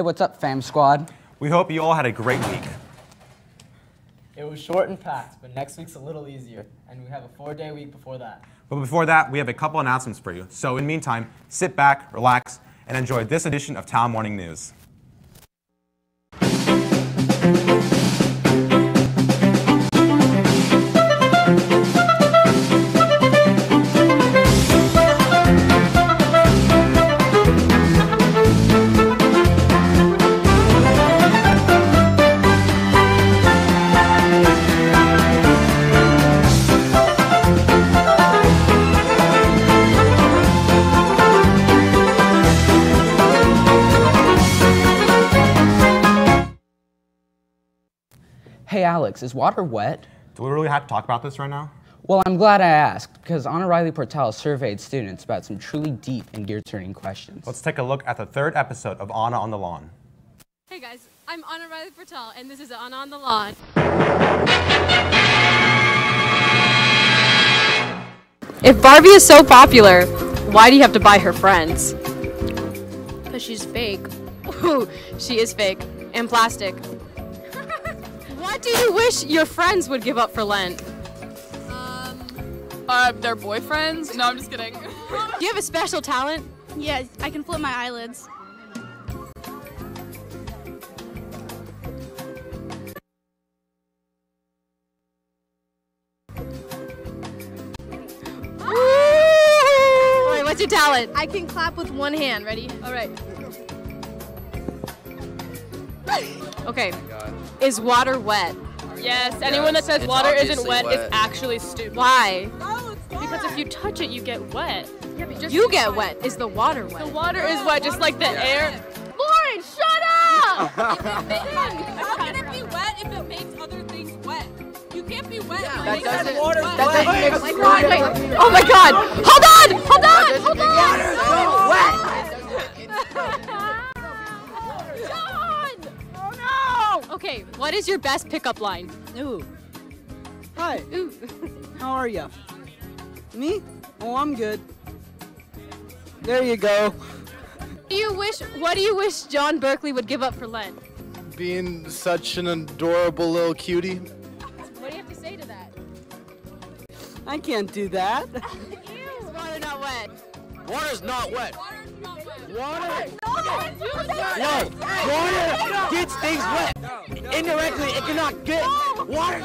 Hey, what's up, fam squad? We hope you all had a great week. It was short and packed, but next week's a little easier, and we have a 4-day week before that. But before that, we have a couple announcements for you. So in the meantime, sit back, relax, and enjoy this edition of Talon Morning News. Hey, Alex, is water wet? Do we really have to talk about this right now? Well, I'm glad I asked, because Anna Riley Portal surveyed students about some truly deep and gear-turning questions. Let's take a look at the 3rd episode of Anna on the Lawn. Hey guys, I'm Anna Riley Portal, and this is Anna on the Lawn. If Barbie is so popular, why do you have to buy her friends? Because she's fake. Ooh, she is fake. And plastic. What do you wish your friends would give up for Lent? Their boyfriends? No, I'm just kidding. Do you have a special talent? Yeah, I can flip my eyelids. Alright, what's your talent? I can clap with one hand. Ready? Alright. Okay. Is water wet? Yes, anyone that says water isn't wet is actually stupid. Why? Because if you touch it, you get wet. Yeah, but You get wet. Is the water wet? the water is wet, just like the air. Lauren, shut up! How can it be wet if it makes other things wet? You can't be wet. That doesn't water wet. Oh my god! Hold on! Hold on! Hold on! John! Oh no! Okay, what is your best pickup line? Ooh. Hi. Ooh. How are ya? Me? Oh, I'm good. There you go. What do you wish John Berkeley would give up for Lent? Being such an adorable little cutie. What do you have to say to that? I can't do that. Is water not wet? Water's not wet. Water. No, water gets things wet. Indirectly, it cannot get water.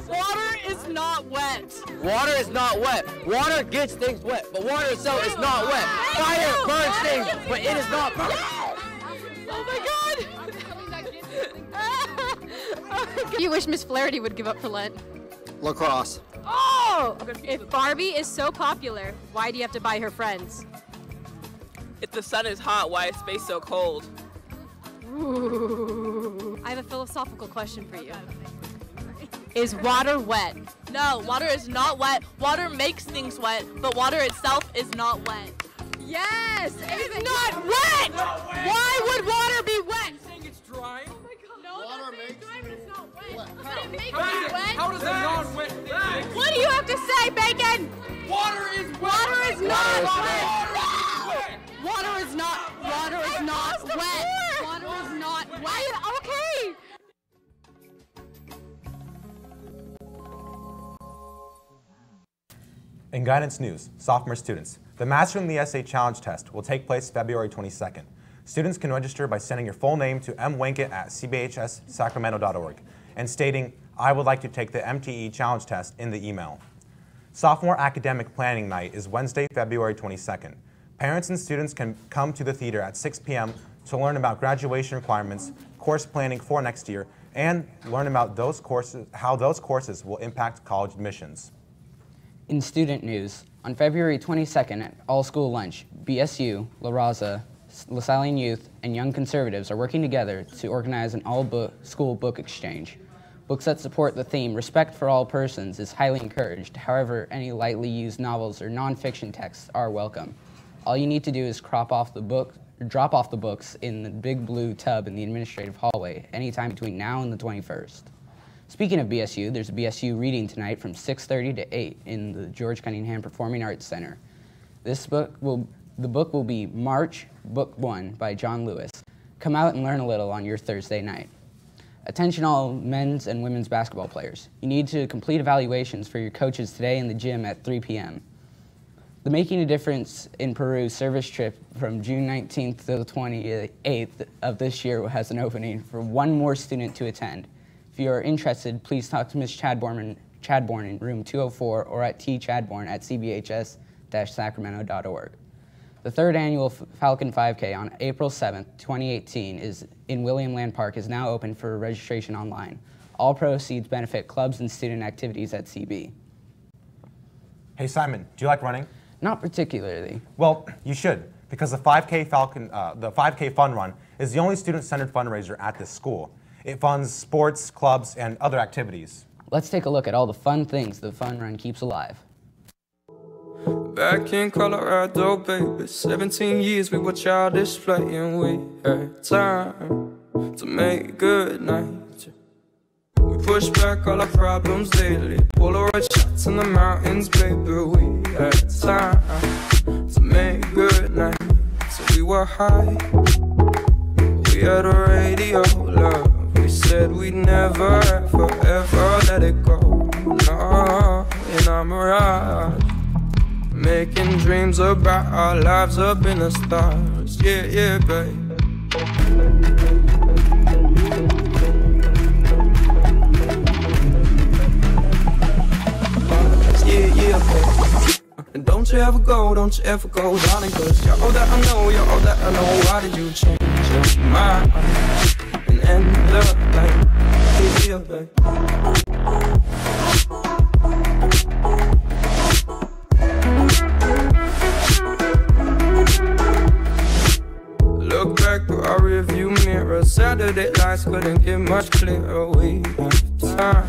Water is not wet. Water is not wet. Water gets things wet, but water itself is not wet. Fire burns things, but it is not burnt. Oh my god! You wish Miss Flaherty would give up for Lent? Lacrosse. Oh! If Barbie is so popular, why do you have to buy her friends? If the sun is hot, why is space so cold? Ooh. I have a philosophical question for you. Is water wet? No, water is not wet. Water makes things wet, but water itself is not wet. Yes! It's not wet! Why would water be wet? Saying it's dry? Oh my god. No, Water that's makes dry, but it's not wet. But it makes How it wet. How does a non-wet thing make What do you have to say, Bacon? water is wet? Water is not wet! wet. Water is not wet! Water is not wet! Okay! In guidance news, sophomore students, the Mastering the Essay Challenge test will take place February 22nd. Students can register by sending your full name to mwinkett@cbhssacramento.org and stating, "I would like to take the MTE Challenge test" in the email. Sophomore Academic Planning Night is Wednesday, February 22nd. Parents and students can come to the theater at 6 p.m. to learn about graduation requirements, course planning for next year, and learn about how those courses will impact college admissions. In student news, on February 22nd at All School Lunch, BSU, La Raza, LaSallian Youth, and Young Conservatives are working together to organize an all-school book exchange. Books that support the theme, respect for all persons, is highly encouraged. However, any lightly used novels or nonfiction texts are welcome. All you need to do is drop off the books in the big blue tub in the administrative hallway anytime between now and the 21st. Speaking of BSU, there's a BSU reading tonight from 6:30 to 8 in the George Cunningham Performing Arts Center. This book will The book will be March, Book 1 by John Lewis. Come out and learn a little on your Thursday night. Attention all men's and women's basketball players. You need to complete evaluations for your coaches today in the gym at 3 p.m. The Making a Difference in Peru service trip from June 19th to the 28th of this year has an opening for one more student to attend. If you are interested, please talk to Ms. Chadbourne in room 204 or at tchadbourne@cbhs-sacramento.org. The third annual Falcon 5K on April 7th, 2018 is in William Land Park is now open for registration online. All proceeds benefit clubs and student activities at CB. Hey Simon, do you like running? Not particularly. Well, you should, because the 5K Fun Run is the only student-centered fundraiser at this school. It funds sports, clubs, and other activities. Let's take a look at all the fun things the Fun Run keeps alive. Back in Colorado, baby, 17 years we were childish playing. We had time to make good night. We pushed back all our problems daily. Polaroid shots in the mountains, baby. We had time to make good night. So we were high. We had a radio, love. We said we'd never, ever, ever let it go. No, in our mirage, making dreams about our lives up in the stars. Yeah, yeah, babe. Yeah, yeah, babe. And don't you ever go, darling, 'cause you're all that I know, you're all that I know. Why did you change your mind and end the night? Yeah, yeah, babe. Look back through our rearview mirror. Saturday lights couldn't get much clearer. We have time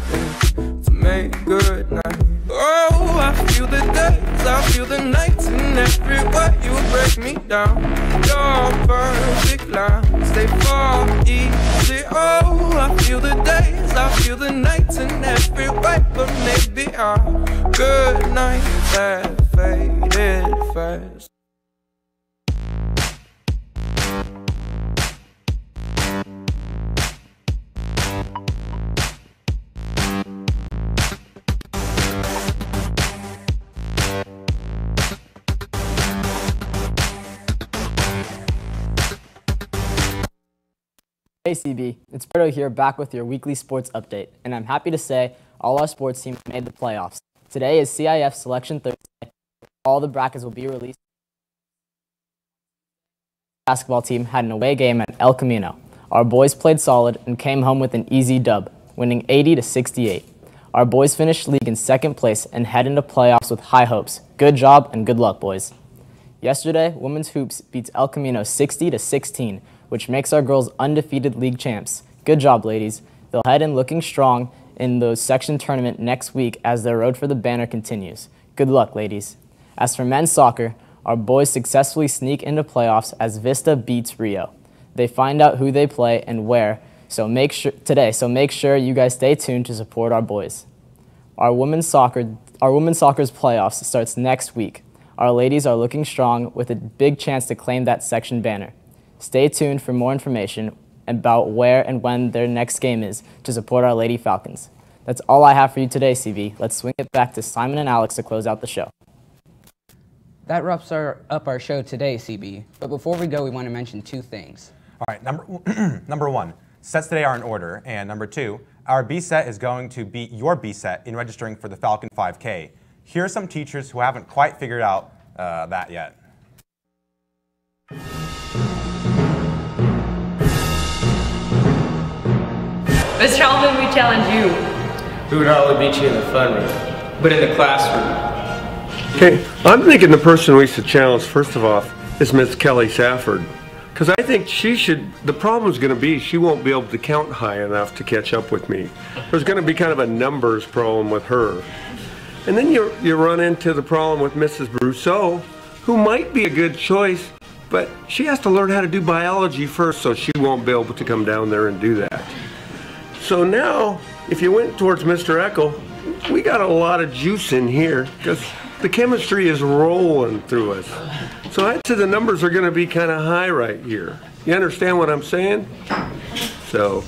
to make good night. Oh, I feel the days, I feel the nights, and everywhere you break me down. Your perfect line, stay far easy. Oh, I feel the days, I feel the nights, and everywhere, but maybe our good nights have faded fast. Hey CB, it's Berto here, back with your weekly sports update, and I'm happy to say all our sports teams made the playoffs. Today is CIF Selection Thursday. All the brackets will be released. The basketball team had an away game at El Camino. Our boys played solid and came home with an easy dub, winning 80-68. Our boys finished league in second place and head into playoffs with high hopes. Good job and good luck, boys. Yesterday, women's hoops beats El Camino 60-16. Which makes our girls undefeated league champs. Good job, ladies. They'll head in looking strong in the section tournament next week as their road for the banner continues. Good luck, ladies. As for men's soccer, our boys successfully sneak into playoffs as Vista beats Rio. They find out who they play and where today, so make sure you guys stay tuned to support our boys. Our women's soccer's playoffs starts next week. Our ladies are looking strong with a big chance to claim that section banner. Stay tuned for more information about where and when their next game is to support our Lady Falcons. That's all I have for you today, CB. Let's swing it back to Simon and Alex to close out the show. That wraps up our show today, CB. But before we go, we want to mention two things. All right, number one, sets today are in order, and number two, our B set is going to beat your B set in registering for the Falcon 5K. Here are some teachers who haven't quite figured out that yet. Mr. Alvin, we challenge you. We would not only beat you in the fun room, but in the classroom. Okay, I'm thinking the person we should challenge first of all is Miss Kelly Safford. Because I think the problem's going to be she won't be able to count high enough to catch up with me. There's going to be kind of a numbers problem with her. And then you run into the problem with Mrs. Brousseau, who might be a good choice, but she has to learn how to do biology first, so she won't be able to come down there and do that. So now, if you went towards Mr. Eckel, we got a lot of juice in here, because The chemistry is rolling through us. So I'd say the numbers are going to be kind of high right here. You understand what I'm saying? So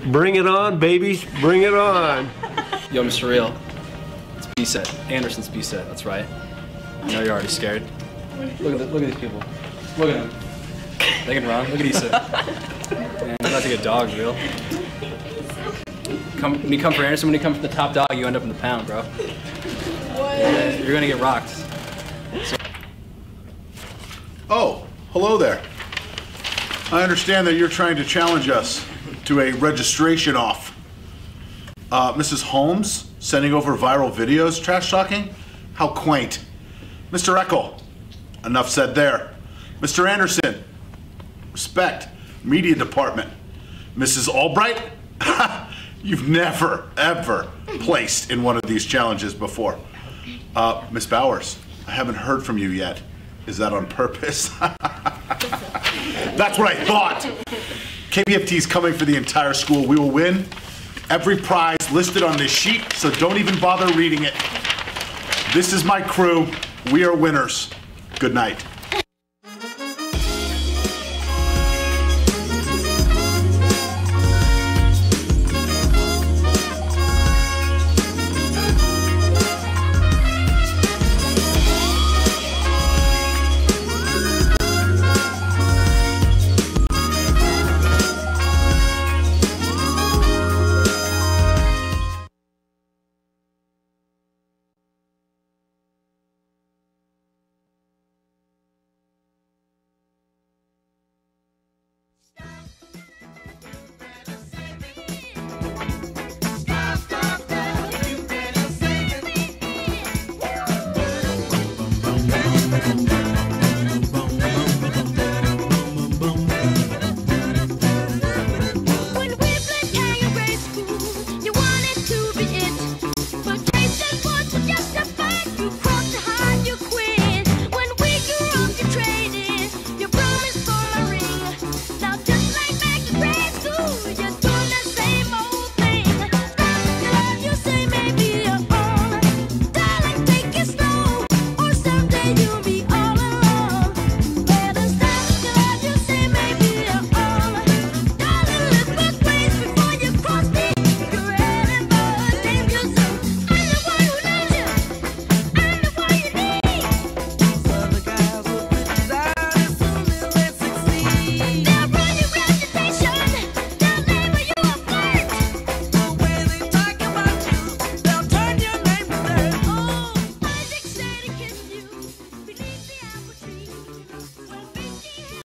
bring it on, babies. Bring it on. Yo, Mr. Real. It's B set. Anderson's B set. That's right. I know you're already scared. Look at these people. Look at them. They can run. Look at Issa. Man, you're about to get dogs, Real. When you come for Anderson, when you come for the top dog, you end up in the pound, bro. Yeah, you're gonna get rocked. So oh, hello there. I understand that you're trying to challenge us to a registration off. Mrs. Holmes sending over viral videos trash talking? How quaint. Mr. Eckel, enough said there. Mr. Anderson, respect, media department. Mrs. Albright, you've never, ever placed in one of these challenges before. Miss Bowers, I haven't heard from you yet. Is that on purpose? That's what I thought. KBFT is coming for the entire school. We will win every prize listed on this sheet, so don't even bother reading it. This is my crew. We are winners. Good night.